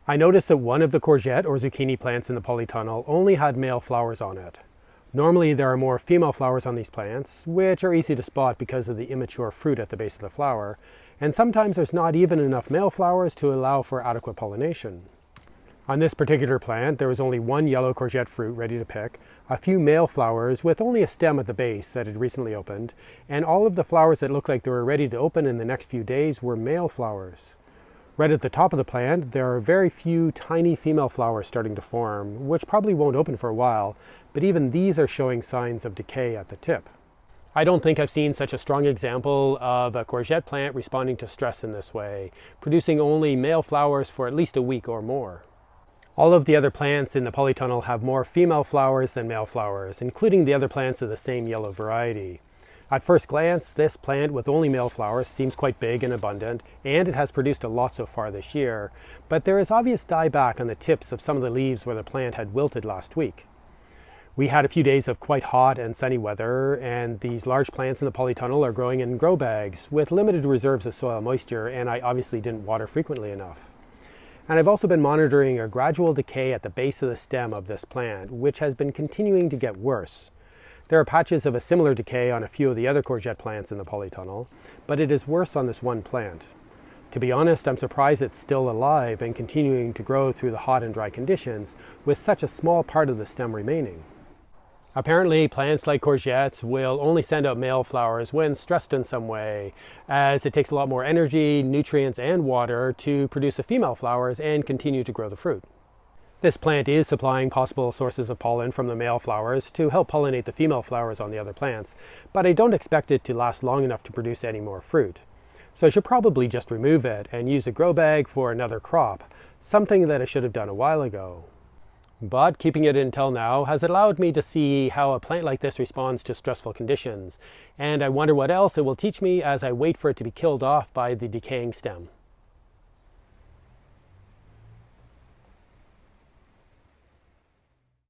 I noticed that one of the courgette or zucchini plants in the polytunnel only had male flowers on it. Normally there are more female flowers on these plants, which are easy to spot because of the immature fruit at the base of the flower, and sometimes there's not even enough male flowers to allow for adequate pollination. On this particular plant, there was only one yellow courgette fruit ready to pick, a few male flowers with only a stem at the base that had recently opened, and all of the flowers that looked like they were ready to open in the next few days were male flowers. Right at the top of the plant, there are very few tiny female flowers starting to form, which probably won't open for a while, but even these are showing signs of decay at the tip. I don't think I've seen such a strong example of a courgette plant responding to stress in this way, producing only male flowers for at least a week or more. All of the other plants in the polytunnel have more female flowers than male flowers, including the other plants of the same yellow variety. At first glance, this plant with only male flowers seems quite big and abundant, and it has produced a lot so far this year, but there is obvious dieback on the tips of some of the leaves where the plant had wilted last week. We had a few days of quite hot and sunny weather, and these large plants in the polytunnel are growing in grow bags with limited reserves of soil moisture, and I obviously didn't water frequently enough. And I've also been monitoring a gradual decay at the base of the stem of this plant, which has been continuing to get worse. There are patches of a similar decay on a few of the other courgette plants in the polytunnel, but it is worse on this one plant. To be honest, I'm surprised it's still alive and continuing to grow through the hot and dry conditions with such a small part of the stem remaining. Apparently, plants like courgettes will only send out male flowers when stressed in some way, as it takes a lot more energy, nutrients, and water to produce the female flowers and continue to grow the fruit. This plant is supplying possible sources of pollen from the male flowers to help pollinate the female flowers on the other plants, but I don't expect it to last long enough to produce any more fruit. So I should probably just remove it and use a grow bag for another crop, something that I should have done a while ago. But keeping it until now has allowed me to see how a plant like this responds to stressful conditions, and I wonder what else it will teach me as I wait for it to be killed off by the decaying stem.